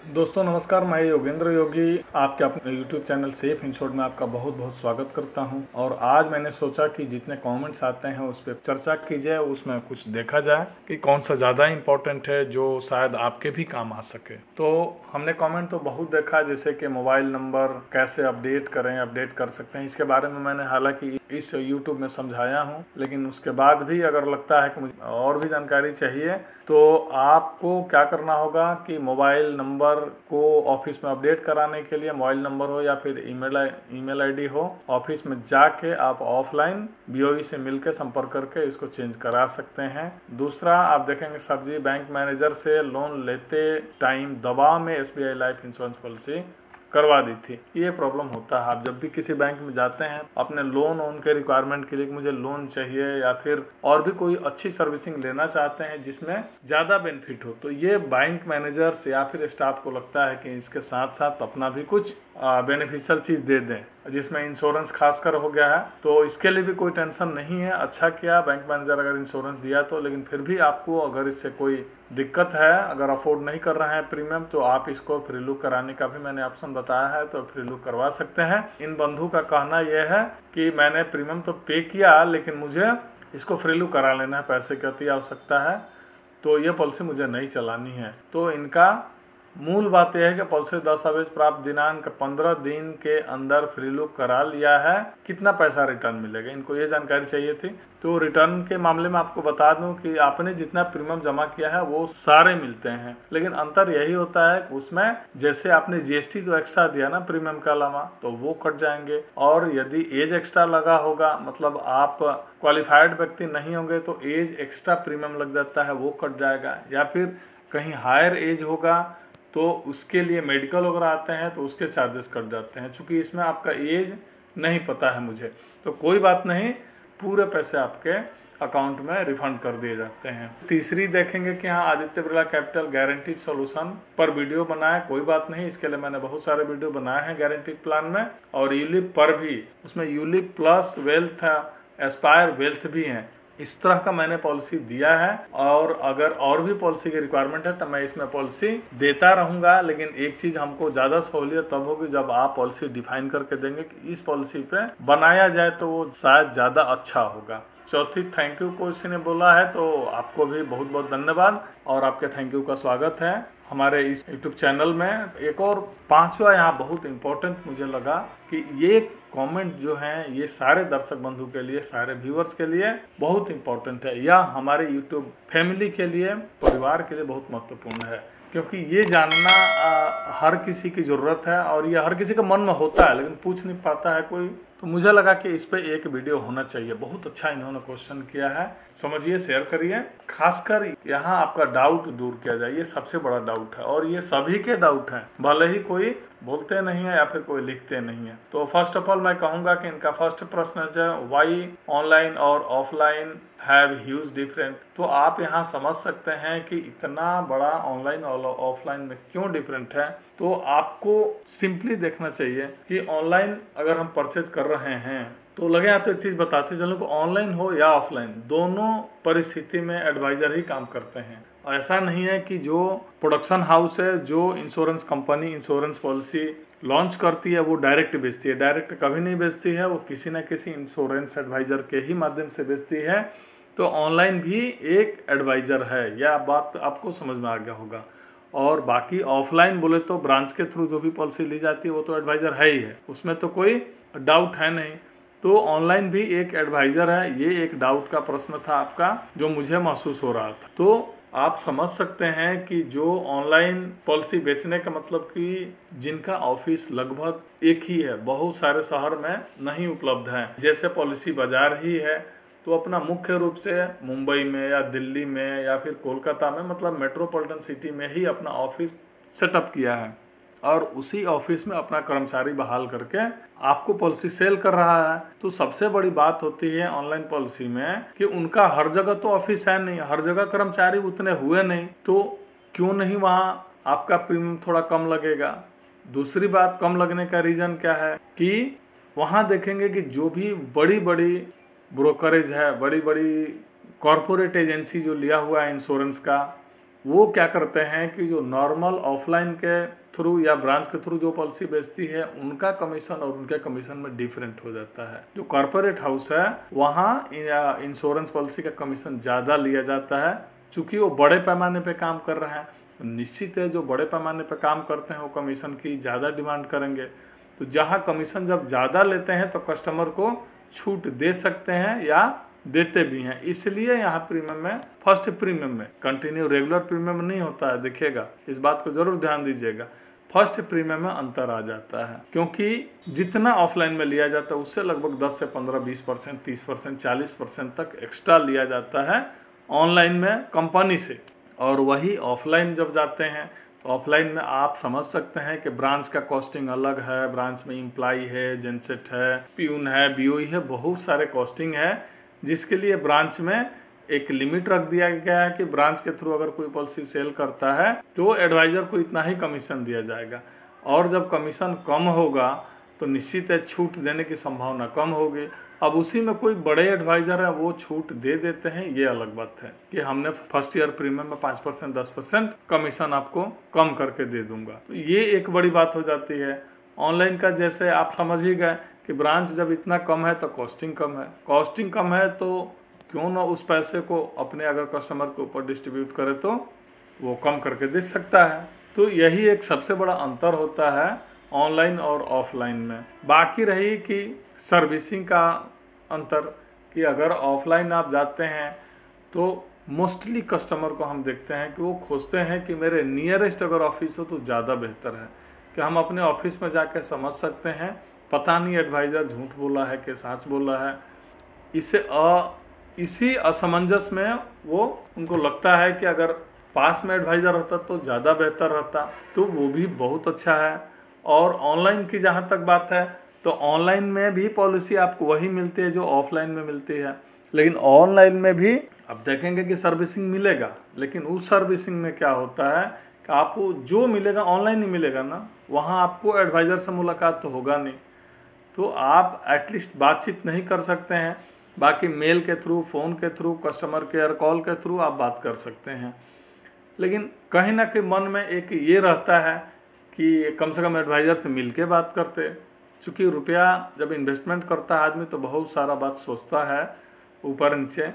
दोस्तों नमस्कार, मैं योगेंद्र योगी आपके अपने YouTube चैनल सेफ इंश्योर्ड में आपका बहुत बहुत स्वागत करता हूं। और आज मैंने सोचा कि जितने कमेंट्स आते हैं उस पर चर्चा की जाए, उसमें कुछ देखा जाए कि कौन सा ज़्यादा इम्पोर्टेंट है जो शायद आपके भी काम आ सके। तो हमने कमेंट तो बहुत देखा, जैसे कि मोबाइल नंबर कैसे अपडेट करें, अपडेट कर सकते हैं। इसके बारे में मैंने हालांकि इस YouTube में समझाया हूँ, लेकिन उसके बाद भी अगर लगता है कि मुझे और भी जानकारी चाहिए तो आपको क्या करना होगा कि मोबाइल नंबर को ऑफिस में अपडेट कराने के लिए, मोबाइल नंबर हो या फिर ईमेल आईडी हो, ऑफिस में जाके आप ऑफलाइन बीओई से मिलकर संपर्क करके इसको चेंज करा सकते हैं। दूसरा, आप देखेंगे सर जी बैंक मैनेजर से लोन लेते टाइम दबाव में एसबीआई लाइफ इंश्योरेंस पॉलिसी करवा दी थी। ये प्रॉब्लम होता है। आप जब भी किसी बैंक में जाते हैं अपने लोन के रिक्वायरमेंट के लिए, मुझे लोन चाहिए या फिर और भी कोई अच्छी सर्विसिंग लेना चाहते हैं जिसमें ज़्यादा बेनिफिट हो, तो ये बैंक मैनेजर्स या फिर स्टाफ को लगता है कि इसके साथ साथ अपना भी कुछ बेनिफिशियल चीज़ दे दें, जिसमें इंश्योरेंस खासकर हो गया है। तो इसके लिए भी कोई टेंशन नहीं है। अच्छा किया बैंक मैनेजर अगर इंश्योरेंस दिया तो, लेकिन फिर भी आपको अगर इससे कोई दिक्कत है, अगर अफोर्ड नहीं कर रहे हैं प्रीमियम, तो आप इसको फ्री लुक कराने का भी मैंने ऑप्शन बताया है, तो फ्री लुक करवा सकते हैं। इन बंधु का कहना यह है कि मैंने प्रीमियम तो पे किया लेकिन मुझे इसको फ्री लुक करा लेना है, पैसे की अति आवश्यकता है, तो ये पॉलिसी मुझे नहीं चलानी है। तो इनका मूल बात यह है कि पॉलिसी दस्तावेज प्राप्त दिनांक 15 दिन के अंदर फ्री लुक करा लिया है, कितना पैसा रिटर्न मिलेगा, इनको ये जानकारी चाहिए थी। तो रिटर्न के मामले में आपको बता दूं कि आपने जितना प्रीमियम जमा किया है वो सारे मिलते हैं, लेकिन अंतर यही होता है कि उसमें जैसे आपने जीएसटी तो एक्स्ट्रा दिया ना प्रीमियम के अलावा, तो वो कट जाएंगे। और यदि एज एक्स्ट्रा लगा होगा, मतलब आप क्वालिफाइड व्यक्ति नहीं होंगे तो एज एक्स्ट्रा प्रीमियम लग जाता है, वो कट जाएगा। या फिर कहीं हायर एज होगा तो उसके लिए मेडिकल वगैरह आते हैं तो उसके चार्जेस कट जाते हैं। चूँकि इसमें आपका एज नहीं पता है मुझे, तो कोई बात नहीं, पूरे पैसे आपके अकाउंट में रिफंड कर दिए जाते हैं। तीसरी देखेंगे कि हाँ, Aditya Birla capital guaranteed solution पर वीडियो बनाया, कोई बात नहीं, इसके लिए मैंने बहुत सारे वीडियो बनाए हैं गारंटीड प्लान में। और यूलिप पर भी, उसमें ULIP plus wealth, Aspire wealth भी हैं। इस तरह का मैंने पॉलिसी दिया है, और अगर और भी पॉलिसी की रिक्वायरमेंट है तो मैं इसमें पॉलिसी देता रहूंगा। लेकिन एक चीज़ हमको ज़्यादा सहूलियत तब होगी जब आप पॉलिसी डिफाइन करके देंगे कि इस पॉलिसी पे बनाया जाए, तो वो शायद ज़्यादा अच्छा होगा। चौथी, थैंक यू को किसी ने बोला है, तो आपको भी बहुत बहुत धन्यवाद और आपके थैंक यू का स्वागत है हमारे इस YouTube चैनल में। एक और पांचवा यहाँ बहुत इम्पोर्टेंट मुझे लगा कि ये कमेंट जो हैं ये सारे दर्शक बंधु के लिए, सारे व्यूअर्स के लिए बहुत इम्पोर्टेंट है, या हमारे YouTube फैमिली के लिए, परिवार के लिए बहुत महत्वपूर्ण है, क्योंकि ये जानना हर किसी की ज़रूरत है और ये हर किसी के मन में होता है लेकिन पूछ नहीं पाता है कोई। तो मुझे लगा कि इस पे एक वीडियो होना चाहिए। बहुत अच्छा इन्होंने क्वेश्चन किया है, समझिए, शेयर करिए, खासकर यहाँ आपका डाउट दूर किया जाए। ये सबसे बड़ा डाउट है और ये सभी के डाउट हैं, भले ही कोई बोलते नहीं है या फिर कोई लिखते नहीं है। तो फर्स्ट ऑफ ऑल मैं कहूँगा कि इनका फर्स्ट प्रश्न है, वाई ऑनलाइन और ऑफलाइन हैव ह्यूज डिफरेंट। तो आप यहाँ समझ सकते हैं कि इतना बड़ा ऑनलाइन और ऑफलाइन में क्यों डिफरेंट है। तो आपको सिंपली देखना चाहिए कि ऑनलाइन अगर हम परचेज कर रहे हैं तो लगे यहाँ तो एक चीज़ बताते चलो कि ऑनलाइन हो या ऑफलाइन, दोनों परिस्थिति में एडवाइज़र ही काम करते हैं। ऐसा नहीं है कि जो प्रोडक्शन हाउस है, जो insurance company insurance policy launch करती है वो डायरेक्ट बेचती है। डायरेक्ट कभी नहीं बेचती है, वो किसी न किसी इंश्योरेंस एडवाइज़र के ही माध्यम से बेचती है। तो ऑनलाइन भी एक एडवाइज़र है, यह बात आपको समझ में आ गया होगा। और बाकी ऑफलाइन बोले तो ब्रांच के थ्रू जो भी पॉलिसी ली जाती है वो तो एडवाइज़र है ही है, उसमें तो कोई डाउट है नहीं। तो ऑनलाइन भी एक एडवाइज़र है, ये एक डाउट का प्रश्न था आपका जो मुझे महसूस हो रहा था। तो आप समझ सकते हैं कि जो ऑनलाइन पॉलिसी बेचने का मतलब कि जिनका ऑफिस लगभग एक ही है, बहुत सारे शहर में नहीं उपलब्ध है, जैसे पॉलिसी बाजार ही है, तो अपना मुख्य रूप से मुंबई में या दिल्ली में या फिर कोलकाता में, मतलब मेट्रोपॉलिटन सिटी में ही अपना ऑफिस सेटअप किया है और उसी ऑफिस में अपना कर्मचारी बहाल करके आपको पॉलिसी सेल कर रहा है। तो सबसे बड़ी बात होती है ऑनलाइन पॉलिसी में कि उनका हर जगह तो ऑफिस है नहीं, हर जगह कर्मचारी उतने हुए नहीं, तो क्यों नहीं वहाँ आपका प्रीमियम थोड़ा कम लगेगा। दूसरी बात, कम लगने का रीज़न क्या है कि वहाँ देखेंगे कि जो भी बड़ी बड़ी ब्रोकरेज है, बड़ी बड़ी कॉरपोरेट एजेंसी जो लिया हुआ है इंश्योरेंस का, वो क्या करते हैं कि जो नॉर्मल ऑफलाइन के थ्रू या ब्रांच के थ्रू जो पॉलिसी बेचती है उनका कमीशन और उनके कमीशन में डिफरेंट हो जाता है। जो कॉर्पोरेट हाउस है वहाँ इंश्योरेंस पॉलिसी का कमीशन ज़्यादा लिया जाता है, चूँकि वो बड़े पैमाने पे काम कर रहे हैं। तो निश्चित है जो बड़े पैमाने पे काम करते हैं वो कमीशन की ज़्यादा डिमांड करेंगे। तो जहाँ कमीशन जब ज़्यादा लेते हैं तो कस्टमर को छूट दे सकते हैं या देते भी हैं, इसलिए यहाँ प्रीमियम में फर्स्ट प्रीमियम में कंटिन्यू रेगुलर प्रीमियम नहीं होता है। देखिएगा, इस बात को जरूर ध्यान दीजिएगा, फर्स्ट प्रीमियम में अंतर आ जाता है, क्योंकि जितना ऑफलाइन में लिया जाता है उससे लगभग 10 से 15, 20%, 30%, 40% तक एक्स्ट्रा लिया जाता है ऑनलाइन में कंपनी से। और वही ऑफलाइन जब जाते हैं तो ऑफलाइन में आप समझ सकते हैं कि ब्रांच का कॉस्टिंग अलग है, ब्रांच में एम्प्लॉय है, जेनसेट है, प्यून है, बीओई है, बहुत सारे कॉस्टिंग है, जिसके लिए ब्रांच में एक लिमिट रख दिया गया है कि ब्रांच के थ्रू अगर कोई पॉलिसी सेल करता है तो एडवाइज़र को इतना ही कमीशन दिया जाएगा। और जब कमीशन कम होगा तो निश्चित है छूट देने की संभावना कम होगी। अब उसी में कोई बड़े एडवाइज़र है वो छूट दे देते हैं, ये अलग बात है कि हमने फर्स्ट ईयर प्रीमियम में 5%, 10% कमीशन आपको कम करके दे दूंगा। तो ये एक बड़ी बात हो जाती है। ऑनलाइन का जैसे आप समझ ही गए कि ब्रांच जब इतना कम है तो कॉस्टिंग कम है, कॉस्टिंग कम है तो क्यों ना उस पैसे को अपने अगर कस्टमर के ऊपर डिस्ट्रीब्यूट करे तो वो कम करके दे सकता है। तो यही एक सबसे बड़ा अंतर होता है ऑनलाइन और ऑफलाइन में। बाकी रही कि सर्विसिंग का अंतर, कि अगर ऑफलाइन आप जाते हैं तो मोस्टली कस्टमर को हम देखते हैं कि वो खोजते हैं कि मेरे नियरेस्ट अगर ऑफिस हो तो ज़्यादा बेहतर है कि हम अपने ऑफिस में जाकर समझ सकते हैं पता नहीं एडवाइज़र झूठ बोला है कि सच बोला है। इसी असमंजस में वो उनको लगता है कि अगर पास में एडवाइज़र रहता तो ज़्यादा बेहतर रहता, तो वो भी बहुत अच्छा है। और ऑनलाइन की जहाँ तक बात है तो ऑनलाइन में भी पॉलिसी आपको वही मिलती है जो ऑफलाइन में मिलती है, लेकिन ऑनलाइन में भी आप देखेंगे कि सर्विसिंग मिलेगा, लेकिन उस सर्विसिंग में क्या होता है कि आपको जो मिलेगा ऑनलाइन ही मिलेगा ना, वहाँ आपको एडवाइज़र से मुलाकात तो होगा नहीं, तो आप एटलीस्ट बातचीत नहीं कर सकते हैं। बाकी मेल के थ्रू, फ़ोन के थ्रू, कस्टमर केयर कॉल के थ्रू आप बात कर सकते हैं, लेकिन कहीं ना कहीं मन में एक ये रहता है कि कम से कम एडवाइज़र से मिल के बात करते। चूँकि रुपया जब इन्वेस्टमेंट करता है आदमी तो बहुत सारा बात सोचता है ऊपर नीचे।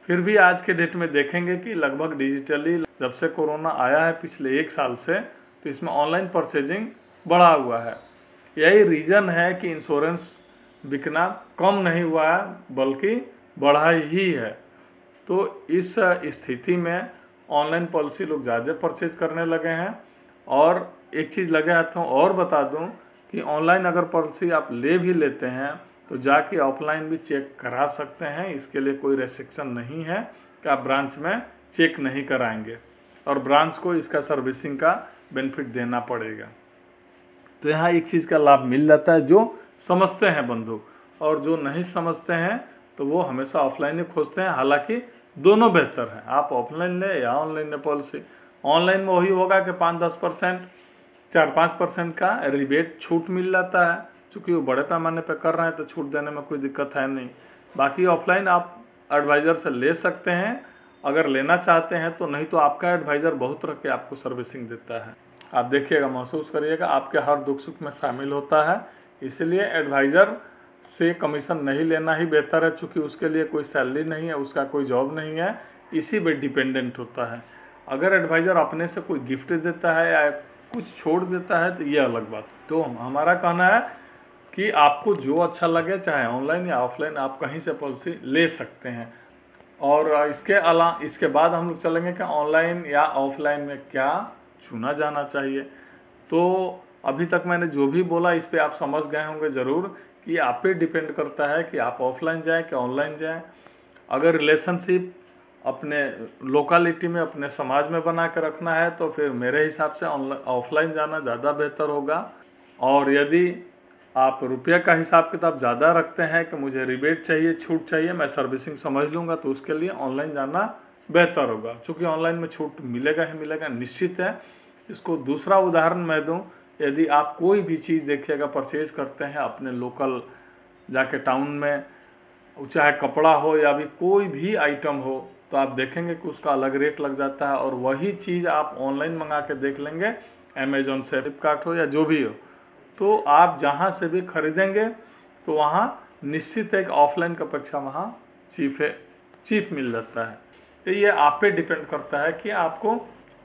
फिर भी आज के डेट में देखेंगे कि लगभग डिजिटली जब से कोरोना आया है पिछले 1 साल से, तो इसमें ऑनलाइन परचेजिंग बढ़ा हुआ है। यही रीज़न है कि इंश्योरेंस बिकना कम नहीं हुआ है बल्कि बढ़ा ही है। तो इस स्थिति में ऑनलाइन पॉलिसी लोग ज़्यादा परचेज करने लगे हैं। और एक चीज़ लगे हाथों और बता दूं कि ऑनलाइन अगर पॉलिसी आप ले भी लेते हैं तो जाके ऑफलाइन भी चेक करा सकते हैं, इसके लिए कोई रेस्ट्रिक्शन नहीं है कि आप ब्रांच में चेक नहीं कराएंगे और ब्रांच को इसका सर्विसिंग का बेनिफिट देना पड़ेगा। तो यहाँ एक चीज़ का लाभ मिल जाता है जो समझते हैं बंधु, और जो नहीं समझते हैं तो वो हमेशा ऑफलाइन ही खोजते हैं। हालांकि दोनों बेहतर हैं, आप ऑफलाइन लें या ऑनलाइन लें पॉलिसी। ऑनलाइन में वही होगा कि 5-10%, 4-5% का रिबेट छूट मिल जाता है, चूँकि वो बड़े पैमाने पर कर रहे हैं तो छूट देने में कोई दिक्कत है नहीं। बाकी ऑफलाइन आप एडवाइज़र से ले सकते हैं अगर लेना चाहते हैं तो, नहीं तो आपका एडवाइज़र बहुत तरह के आपको सर्विसिंग देता है। आप देखिएगा, महसूस करिएगा, आपके हर दुख सुख में शामिल होता है। इसलिए एडवाइज़र से कमीशन नहीं लेना ही बेहतर है, चूँकि उसके लिए कोई सैलरी नहीं है, उसका कोई जॉब नहीं है, इसी पे डिपेंडेंट होता है। अगर एडवाइज़र अपने से कोई गिफ्ट देता है या कुछ छोड़ देता है तो ये अलग बात। तो हमारा कहना है कि आपको जो अच्छा लगे, चाहे ऑनलाइन या ऑफलाइन, आप कहीं से पॉलिसी ले सकते हैं। और इसके बाद हम लोग चलेंगे कि ऑनलाइन या ऑफलाइन में क्या चुना जाना चाहिए। तो अभी तक मैंने जो भी बोला इस पे आप समझ गए होंगे ज़रूर कि आप पे डिपेंड करता है कि आप ऑफलाइन जाएं कि ऑनलाइन जाएं। अगर रिलेशनशिप अपने लोकेलिटी में, अपने समाज में बना के रखना है तो फिर मेरे हिसाब से ऑफलाइन जाना ज़्यादा बेहतर होगा। और यदि आप रुपये का हिसाब किताब ज़्यादा रखते हैं कि मुझे रिबेट चाहिए, छूट चाहिए, मैं सर्विसिंग समझ लूँगा, तो उसके लिए ऑनलाइन जाना बेहतर होगा, क्योंकि ऑनलाइन में छूट मिलेगा ही मिलेगा, निश्चित है। इसको दूसरा उदाहरण मैं दूं, यदि आप कोई भी चीज़ देखिएगा परचेज करते हैं अपने लोकल जाके टाउन में, चाहे कपड़ा हो या भी कोई भी आइटम हो, तो आप देखेंगे कि उसका अलग रेट लग जाता है। और वही चीज़ आप ऑनलाइन मंगा के देख लेंगे, अमेजोन से, फ्लिपकार्ट हो या जो भी हो, तो आप जहाँ से भी खरीदेंगे तो वहाँ निश्चित है कि ऑफलाइन की अपेक्षा वहाँ चीप मिल जाता है। तो ये आप पे डिपेंड करता है कि आपको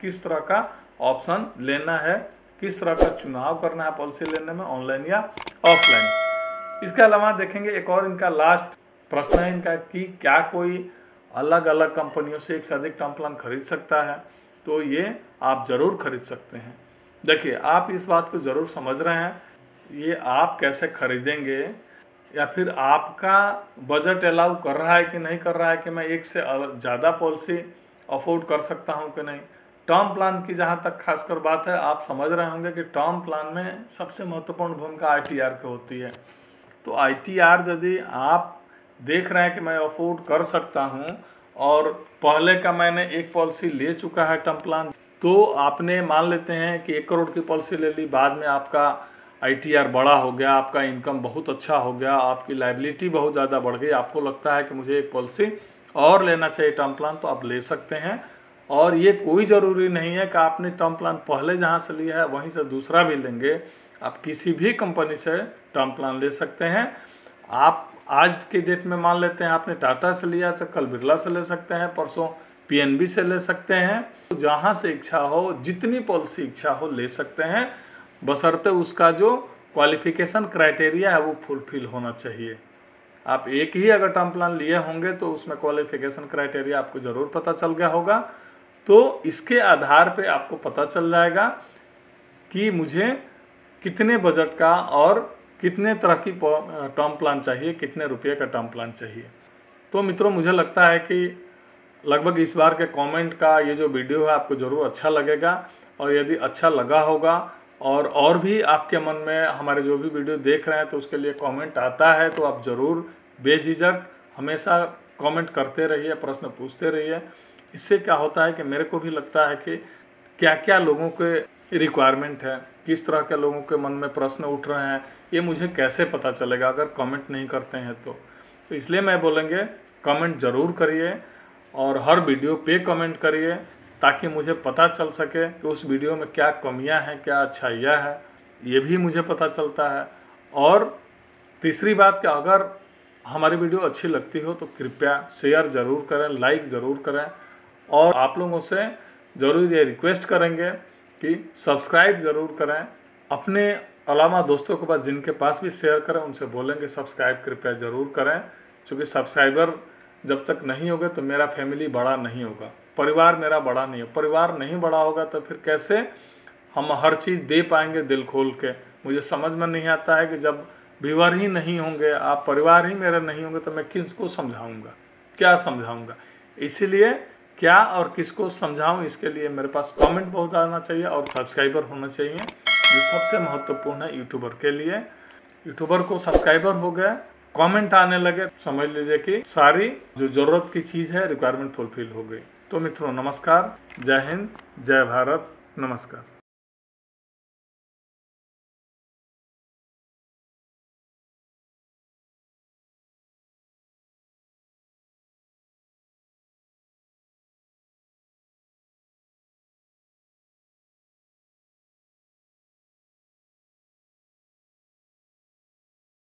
किस तरह का ऑप्शन लेना है, किस तरह का चुनाव करना है पॉलिसी लेने में, ऑनलाइन या ऑफलाइन। इसके अलावा देखेंगे एक और इनका लास्ट प्रश्न है इनका कि क्या कोई अलग अलग कंपनियों से एक से अधिक टर्म प्लान खरीद सकता है। तो ये आप ज़रूर खरीद सकते हैं। देखिए, आप इस बात को ज़रूर समझ रहे हैं, ये आप कैसे खरीदेंगे या फिर आपका बजट अलाउ कर रहा है कि नहीं कर रहा है कि मैं एक से ज़्यादा पॉलिसी अफोर्ड कर सकता हूं कि नहीं। टर्म प्लान की जहां तक खासकर बात है, आप समझ रहे होंगे कि टर्म प्लान में सबसे महत्वपूर्ण भूमिका ITR की होती है। तो ITR यदि आप देख रहे हैं कि मैं अफोर्ड कर सकता हूं और पहले का मैंने एक पॉलिसी ले चुका है टर्म प्लान, तो आपने मान लेते हैं कि 1 करोड़ की पॉलिसी ले ली, बाद में आपका ITR बड़ा हो गया, आपका इनकम बहुत अच्छा हो गया, आपकी लायबिलिटी बहुत ज़्यादा बढ़ गई, आपको लगता है कि मुझे एक पॉलिसी और लेना चाहिए टर्म प्लान, तो आप ले सकते हैं। और ये कोई ज़रूरी नहीं है कि आपने टर्म प्लान पहले जहाँ से लिया है वहीं से दूसरा भी लेंगे। आप किसी भी कंपनी से टर्म प्लान ले सकते हैं। आप आज के डेट में मान लेते हैं आपने टाटा से लिया, तो कल बिरला से ले सकते हैं, परसों PNB से ले सकते हैं। तो जहाँ से इच्छा हो, जितनी पॉलिसी इच्छा हो ले सकते हैं, बशर्ते उसका जो क्वालिफिकेशन क्राइटेरिया है वो फुलफिल होना चाहिए। आप एक ही अगर टर्म प्लान लिए होंगे तो उसमें क्वालिफिकेशन क्राइटेरिया आपको ज़रूर पता चल गया होगा। तो इसके आधार पे आपको पता चल जाएगा कि मुझे कितने बजट का और कितने तरह की टर्म प्लान चाहिए, कितने रुपये का टर्म प्लान चाहिए। तो मित्रों, मुझे लगता है कि लगभग इस बार के कमेंट का ये जो वीडियो है आपको ज़रूर अच्छा लगेगा। और यदि अच्छा लगा होगा और भी आपके मन में हमारे जो भी वीडियो देख रहे हैं तो उसके लिए कमेंट आता है, तो आप ज़रूर बेझिझक हमेशा कमेंट करते रहिए, प्रश्न पूछते रहिए। इससे क्या होता है कि मेरे को भी लगता है कि क्या क्या लोगों के रिक्वायरमेंट है, किस तरह के लोगों के मन में प्रश्न उठ रहे हैं, ये मुझे कैसे पता चलेगा अगर कमेंट नहीं करते हैं तो इसलिए मैं बोलेंगे कमेंट ज़रूर करिए और हर वीडियो पे कमेंट करिए, ताकि मुझे पता चल सके कि उस वीडियो में क्या कमियां हैं, क्या अच्छाइयाँ हैं, ये भी मुझे पता चलता है। और तीसरी बात कि अगर हमारी वीडियो अच्छी लगती हो तो कृपया शेयर ज़रूर करें, लाइक ज़रूर करें, और आप लोगों से ज़रूर ये रिक्वेस्ट करेंगे कि सब्सक्राइब ज़रूर करें। अपने अलावा दोस्तों के पास जिनके पास भी शेयर करें उनसे बोलेंगे सब्सक्राइब कृपया ज़रूर करें, क्योंकि सब्सक्राइबर जब तक नहीं होगा तो मेरा फैमिली बड़ा नहीं होगा, परिवार मेरा बड़ा नहीं है। परिवार नहीं बड़ा होगा तो फिर कैसे हम हर चीज़ दे पाएंगे दिल खोल के। मुझे समझ में नहीं आता है कि जब व्यूअर ही नहीं होंगे, आप परिवार ही मेरे नहीं होंगे, तो मैं किसको समझाऊंगा, क्या समझाऊंगा। इसीलिए क्या और किसको समझाऊं, इसके लिए मेरे पास कमेंट बहुत आना चाहिए और सब्सक्राइबर होना चाहिए, जो सबसे महत्वपूर्ण है यूट्यूबर के लिए। यूट्यूबर को सब्सक्राइबर हो गए, कमेंट आने लगे, समझ लीजिए कि सारी जो ज़रूरत की चीज़ है रिक्वायरमेंट फुलफिल हो गई। तो मित्रों नमस्कार, जय हिंद, जय भारत, नमस्कार।